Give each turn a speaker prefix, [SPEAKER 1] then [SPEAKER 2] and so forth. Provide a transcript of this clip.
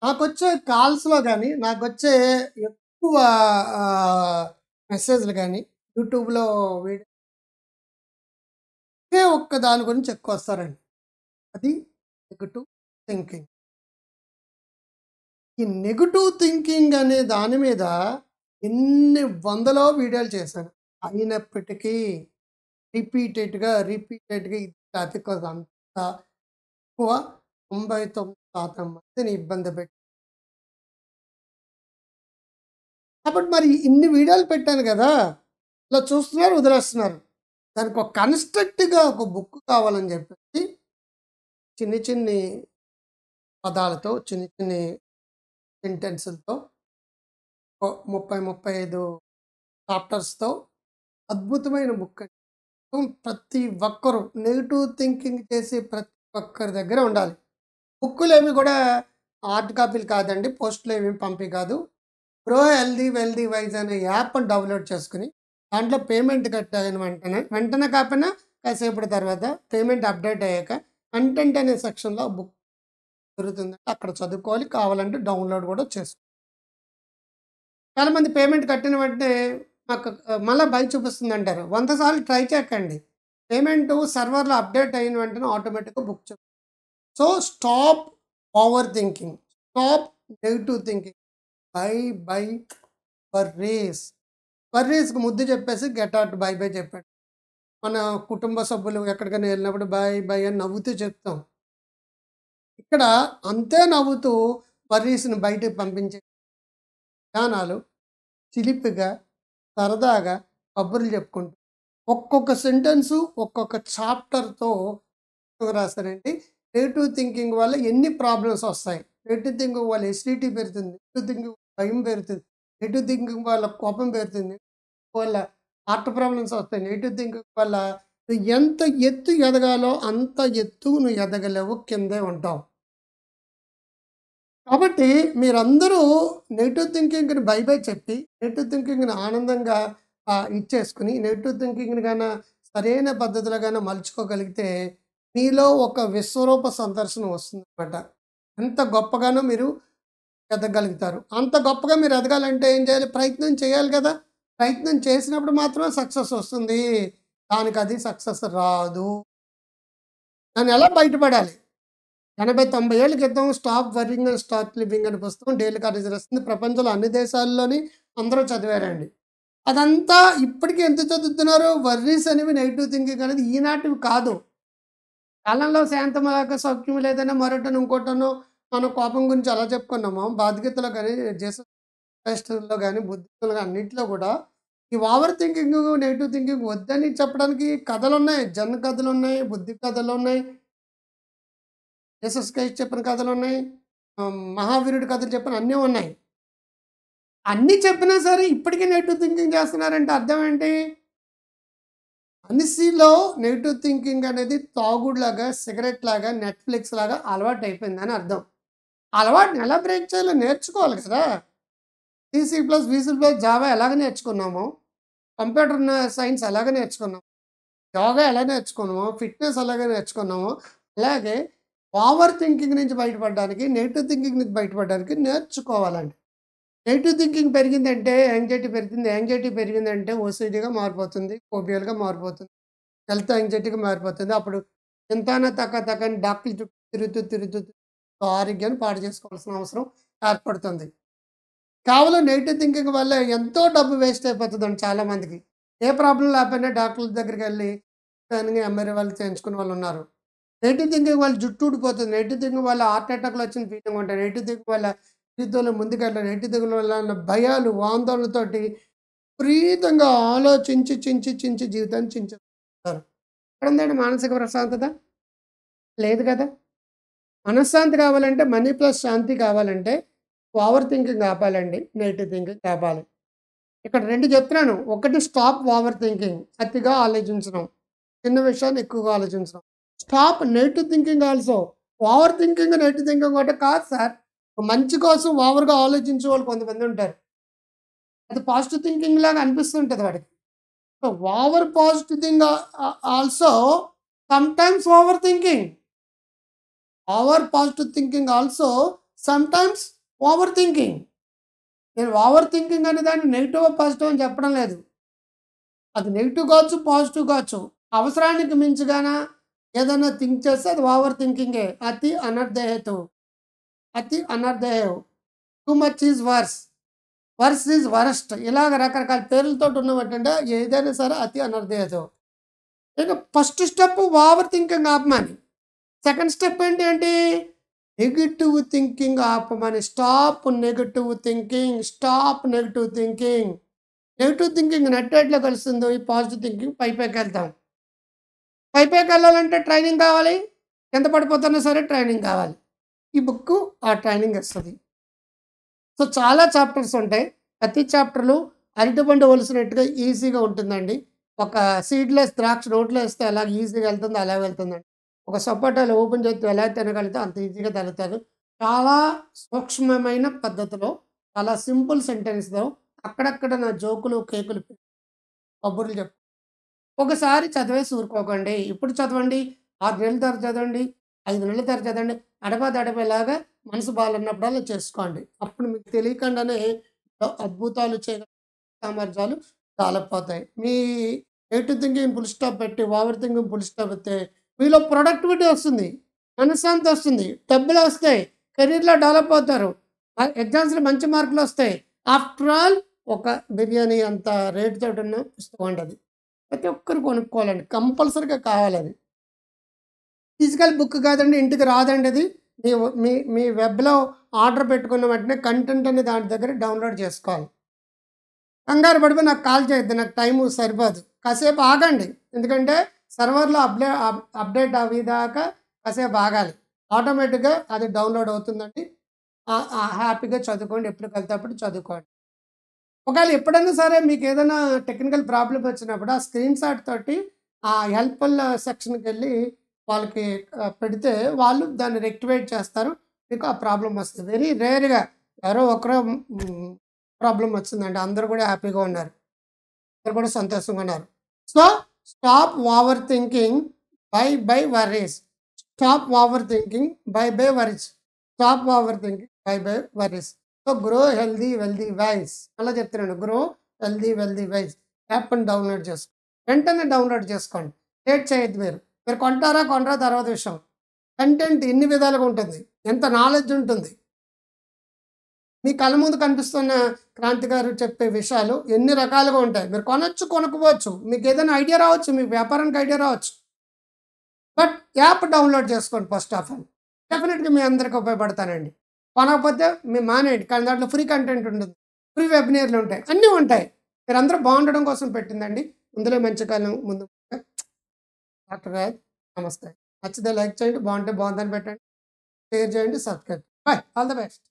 [SPEAKER 1] నాకొచ్చే కాల్స్‌లో గాని, నాకొచ్చే ఎక్కువ మెసేజ్‌లు గాని, యూట్యూబ్‌లో వీడియో ఒకే ఒక్క దాని గురించి ఎక్కువొస్తారండి. అది నెగెటివ్ థింకింగ్. ఈ నెగెటివ్ థింకింగ్ అనే దాని మీద ఎన్ని వందలో వీడియోలు చేశాను. అయినప్పటికీ రిపీటెడ్‌గా ఇది అంత ఎక్కువ 99% మందిని ఇబ్బంది పెట్టి కాబట్టి మరి ఇన్ని వీడియోలు పెట్టాను గదా! ఇలా చూస్తున్నారు, వదిలేస్తున్నారు. దానికి ఒక కన్‌స్ట్రక్ట్‌గా ఒక బుక్ కావాలని జెప్పేసి చిన్ని పదాలతో, చిన్ని సెంటెన్సులతో 30, 35 చాప్టర్స్‌తో అద్భుతమైన బుక్ అండి. ప్రతి ఒక్కరు నెగెటివ్ థింకింగ్ చేసే ప్రతి ఒక్కరి దగ్గర ఉండాలి. బుక్కులేమి గూడా హార్డ్ కాపీలు కాదండి. పోస్ట్‌లేమి పంపి కాదు. ప్రో హెల్తీ వెల్తీ వైజ్ అనే యాప్‌ని డౌన్‌లోడ్ చేసుకొని, దాంట్లో పేమెంట్ కట్టాను వెంటనే కాకపోయినా కాసేపటి తర్వాత పేమెంట్ అప్డేట్ అయ్యాక కంటెంట్ అనే సెక్షన్‌లో బుక్ దొరుకుతుంది. అక్కడ చదువుకోవాలి. కావాలంటే డౌన్‌లోడ్ కూడా చేసుకోవాలి. చాలామంది పేమెంట్ కట్టిన వెంటనే మాకు మళ్ళా బై చూపిస్తుందంటారు. 100 సార్లు ట్రై చేయకండి. పేమెంటు సర్వర్‌లో అప్డేట్ అయిన వెంటనే ఆటోమేటిక్‌గా book so, stop over thinking. Stop negative thinking. Bye bye worries. వర్రీస్‌కి ముద్దు చెప్పేసి గెట్ ఔట్ బై బై చెప్పాడు. మన కుటుంబ సభ్యులు ఎక్కడికైనా వెళ్ళినప్పుడు బై బై అని నవ్వుతూ చెప్తాం. ఇక్కడ అంతే నవ్వుతూ వర్రీస్‌ని బయటకి పంపించే విధానాలు చిలిపిగా, సరదాగా కబుర్లు చెప్పుకుంటూ ఒక్కొక్క సెంటెన్సు, ఒక్కొక్క చాప్టర్‌తో రాస్తారండి. నెగెటివ్ థింకింగ్ వల్ల ఎన్ని ప్రాబ్లమ్స్ వస్తాయి. నెగెటివ్ థింకింగ్ వల్ల ఎసిడిటీ పెరుగుతుంది. నెగెటివ్ థింకింగ్ భయం పెరుగుతుంది. నెగెటివ్ థింకింగ్ వల్ల కోపం పెరుగుతుంది. వల్ల హార్ట్ ప్రాబ్లమ్స్ వస్తాయి. నెగెటివ్ థింకింగ్ వల్ల నువ్వు ఎంత ఎత్తు ఎదగాలో అంత ఎత్తు నువ్వు ఎదగలేవు. కిందే ఉంటావు. కాబట్టి మీరందరూ నెగెటివ్ థింకింగ్‌ని బై బై చెప్పి, నెగెటివ్ థింకింగ్‌ని ఆనందంగా ఇచ్చేసుకొని, నెగెటివ్ థింకింగ్‌ని సరైన పద్ధతిలో మలుచుకోగలిగితే, మీలో ఒక విశ్వరూప సందర్శనం వస్తుందన్నమాట. ఎంత గొప్పగానో మీరు ఎదగలుగుతారు. అంత గొప్పగా మీరు ఎదగాలంటే ఏం చేయాలి? ప్రయత్నం చేయాలి కదా! ప్రయత్నం చేసినప్పుడు మాత్రమే సక్సెస్ వస్తుంది. దానికది సక్సెస్ రాదు. దాన్నెలా బయటపడాలి? 80, 90 ఏళ్ల క్రితం 'stop worrying and start living' అనే పుస్తకం డేల్ కార్నెగీ రాసింది. ప్రపంచంలో అన్ని దేశాల్లోని అందరూ చదివారండి. అదంతా ఇప్పటికి ఎంత చదువుతున్నారు? వర్రీస్ అనేవి, నెగెటివ్ థింకింగ్ అనేది ఈనాటివి కాదు. కాలంలో శాంతమలక సౌఖ్యం లేదనో, మరోటనో, ఇంకోటనో మనం కోపం గురించి ఎలా చెప్పుకున్నామో, భగవద్గీతలో గాని, జీసస్ క్రైస్ట్‌లో గాని, బుద్ధిస్టులో గాని అన్నిట్లో కూడా ఈ ఓవర్ థింకింగ్, నెగెటివ్ థింకింగ్ వద్దని చెప్పడానికి కథలున్నాయి. జన్ కథలున్నాయి, బుద్ధి కథలున్నాయి. జీసస్ క్రైస్ట్ చెప్పిన కథలున్నాయి. మహావీరుడి కథలు చెప్పిన అన్నీ ఉన్నాయి. అన్నీ చెప్పినా సరే ఇప్పటికీ నెగెటివ్ థింకింగ్ చేస్తున్నారంటే అర్థం ఏంటి? మనిషిలో నెగెటివ్ థింకింగ్ అనేది తాగుడులాగా, సిగరెట్ లాగా, నెట్‌ఫ్లిక్స్ లాగా అలవాటయిపోయిందని అర్థం. అలవాటుని ఎలా బ్రేక్ చేయాలో నేర్చుకోవాలి కదా! C plus, VC plus, Java ఎలాగ నేర్చుకున్నామో, కంప్యూటర్ సైన్స్ ఎలాగ నేర్చుకున్నామో, యోగా ఎలా నేర్చుకున్నామో, ఫిట్‌నెస్ ఎలాగ నేర్చుకున్నామో, అలాగే ఓవర్ థింకింగ్ నుంచి బయటపడడానికి, నెగెటివ్ థింకింగ్ నుంచి బయటపడడానికి నేర్చుకోవాలండి. నెగెటివ్ థింకింగ్ పెరిగిందంటే యాంగ్జైటీ పెరుగుతుంది. యాంగ్జైటీ పెరిగిందంటే ఓసీడీగా మారిపోతుంది. ఫోబియాలుగా మారిపోతుంది. హెల్త్ యాంగ్జైటీగా మారిపోతుంది. అప్పుడు చింతాన తక తక అని డాక్టర్ల చుట్టూ తిరుగుతూ ఆరోగ్యాన్ని పాడు చేసుకోవాల్సిన అవసరం ఏర్పడుతుంది. కేవలం నెగెటివ్ థింకింగ్ వల్ల ఎంతో డబ్బు వేస్ట్ అయిపోతుందండి చాలామందికి. ఏ ప్రాబ్లమ్ లేకపోయినా డాక్టర్ల దగ్గరికెళ్ళి స్కానింగ్, ఎంఆర్ఐ వాళ్ళు చేయించుకునే వాళ్ళున్నారు. నెగెటివ్ థింకింగ్ వల్ల జుట్టు ఊడిపోతుంది. నెగెటివ్ థింకింగ్ వల్ల హార్ట్ అటాక్‌లు వచ్చిన ఫీలింగ్ ఉంటాయి. నెగెటివ్ థింకింగ్ వల్ల జీవితంలో ముందుకెళ్ళడం, నెగెటివ్ థింకింగ్ వల్ల ఉన్న భయాలు, ఆందోళనతోటి విపరీతంగా ఆలోచించి జీవితాన్ని చించేస్తారు. ఎక్కడుందండి మానసిక ప్రశాంతత? లేదు కదా! మనశ్శాంతి కావాలంటే, మనీ ప్లస్ శాంతి కావాలంటే ఓవర్ థింకింగ్ ఆపాలండి. నెగెటివ్ థింకింగ్ ఆపాలి. ఇక్కడ 2 చెప్తున్నాను. ఒకటి స్టాప్ ఓవర్ థింకింగ్. అతిగా ఆలోచించడం. చిన్న విషయాన్ని ఎక్కువగా ఆలోచించడం. Stop negative thinking also. Over thinking, negative thinking ఒకటే కాదు సార్. మంచి కోసం ఓవర్‌గా ఆలోచించే వాళ్ళు కొంతమంది ఉంటారు. అది పాజిటివ్ థింకింగ్ లాగా అనిపిస్తుంటది వాడికి. So, over positive thing also sometimes over thinking. Over positive thinking also sometimes over thinking. నేను ఓవర్ థింకింగ్ అనే దాన్ని నెగెటివ్, పాజిటివ్ అని చెప్పడం లేదు. అది నెగెటివ్ కావచ్చు, పాజిటివ్ కావచ్చు. అవసరానికి మించిగాన ఏదైనా థింక్ చేస్తే అది ఓవర్ థింకింగే. అతి అనర్ధేయతు. అతి అనర్ధేయు. Too much is worse. Worse is worst. ఇలాగ రకరకాల పేర్లతోటి ఉన్నవేంటంటే ఏదైనా సరే అతి అనర్ధేయతు. ఇక ఫస్ట్ స్టెప్ ఓవర్ థింకింగ్ ఆపమని. సెకండ్ స్టెప్ ఏంటి? నెగెటివ్ థింకింగ్ ఆపమని. Stop negative thinking. Stop negative thinking. Negative thinking నెట్టేట్లో కలుస్తుందో ఈ పాజిటివ్ థింకింగ్ పైకెళ్తాం. పైకెళ్ళాలంటే ట్రైనింగ్ కావాలి. ఎంత పడిపోతున్నా సరే ట్రైనింగ్ కావాలి. ఈ బుక్కు ఆ ట్రైనింగ్ ఇస్తది. సో, చాలా చాప్టర్స్ ఉంటాయి. ప్రతి చాప్టర్‌లు అరటిపండు ఒలిసినట్టుగా ఈజీగా ఉంటుందండి. ఒక సీడ్‌లెస్ ద్రాక్ష నోట్లో ఏస్తే ఎలా ఈజీగా వెళ్తుందో అలా వెళ్తుందండి. ఒక సపోటాలు ఓపెన్ చేత్తో ఎలా తినగలిగితే అంత ఈజీగా తగులుతారు. చాలా సూక్ష్మమైన పద్ధతిలో, చాలా సింపుల్ సెంటెన్స్‌లో అక్కడక్కడ నా జోకులు, కేకులు, కబుర్లు ఒకసారి చదివేసి ఊరుకోకండి. ఇప్పుడు చదవండి. 6 నెలల తర్వాత చదవండి. 5 నెలల తర్వాత చదవండి. అడపాదడపేలాగా మనసు బాగున్నప్పుడల్లా చేసుకోండి. అప్పుడు మీకు తెలియకుండానే అద్భుతాలు చేయగల సామర్థ్యాలు డెవలప్ అవుతాయి. మీ నెగెటివ్ థింకింగ్ ఫుల్ స్టాప్ పెట్టి, ఓవర్ థింకింగ్ ఫుల్ స్టాప్ పెడితే మీలో ప్రొడక్టివిటీ వస్తుంది. మనశ్శాంతి వస్తుంది. డబ్బులొస్తాయి. కెరీర్‌లో డెవలప్ అవుతారు. ఎగ్జామ్స్‌లో మంచి మార్కులొస్తాయి. ఆఫ్టర్ ఆల్ ఒక బిర్యానీ అంత రేట్‌తోటున్న పుస్తకం అండి అది. ప్రతి ఒక్కరు కొనుక్కోవాలండి. కంపల్సరీగా కావాలది. ఫిజికల్ బుక్ కాదండి. ఇంటికి రాదండి అది. మీ మీ వెబ్‌లో ఆర్డర్ పెట్టుకున్న వెంటనే కంటెంట్ అనే దాని దగ్గర డౌన్‌లోడ్ చేసుకోవాలి. కంగారు పడిపోయి నాకు కాల్ చేయొద్దు. నాకు టైము సరిపోదు. కాసేపు ఆగండి. ఎందుకంటే సర్వర్‌లో అప్డేట్ అవ్వేదాకా కాసేపు ఆగాలి. ఆటోమేటిక్‌గా అది డౌన్‌లోడ్ అవుతుందండి. హ్యాపీగా చదువుకోండి. ఎప్పటికెళ్తే అప్పుడు చదువుకోండి. ఒకవేళ ఎప్పుడైనా సరే మీకేదైనా టెక్నికల్ ప్రాబ్లమ్ వచ్చినప్పుడు ఆ స్క్రీన్ షాట్ తోటి ఆ హెల్ప్‌ఫుల్ సెక్షన్‌కెళ్ళి వాళ్ళకి పెడితే వాళ్ళు దాన్ని రెక్టిఫై చేస్తారు. మీకు ఆ ప్రాబ్లమ్ వస్తది. వెరీ రేర్‌గా ఎవరో ఒకరో ప్రాబ్లమ్ వచ్చిందండి. అందరూ కూడా హ్యాపీగా ఉన్నారు. అందరూ కూడా సంతోషంగా ఉన్నారు. So, stop over thinking by worries. Stop over thinking by worries. Stop over thinking by worries. So, grow healthy wealthy wise. అలా చెప్తున్నాను. Grow healthy wealthy wise. యాప్‌ని డౌన్‌లోడ్ చేసుకోండి. వెంటనే డౌన్‌లోడ్ చేసుకోండి. లేట్ చేయొద్దు మీరు. మీరు కొంటారా కొనరా తర్వాత విషయం. కంటెంట్ ఎన్ని విధాలుగా ఉంటుంది. ఎంత నాలెడ్జ్ ఉంటుంది. మీ కళ్ళ ముందు కనిపిస్తున్న క్రాంతి గారు చెప్పే విషయాలు ఎన్ని రకాలుగా ఉంటాయి. మీరు కొనొచ్చు, కొనుక్కోవచ్చు. మీకేదైనా ఐడియా రావచ్చు. మీ వ్యాపారానికి ఐడియా రావచ్చు. బట్ యాప్ డౌన్‌లోడ్ చేసుకోండి ఫస్ట్ ఆఫ్ ఆల్. డెఫినిట్‌గా మీ అందరికి ఉపయోగపడతానండి. కొనకపోతే మీరు మానేయండి. కానీ దాంట్లో ఫ్రీ కంటెంట్ ఉంటుంది. ఫ్రీ వెబినార్‌లు ఉంటాయి. అన్నీ ఉంటాయి. మీరందరూ బాగుండడం కోసం పెట్టిందండి. ఇందులో మంచి కాలం ముందు డాక్టర్ గారు నమస్తే. నచ్చితే లైక్ చేయండి. బాగుంటే బాగుందని పెట్టండి. షేర్ చేయండి. Subscribe. By. All the best.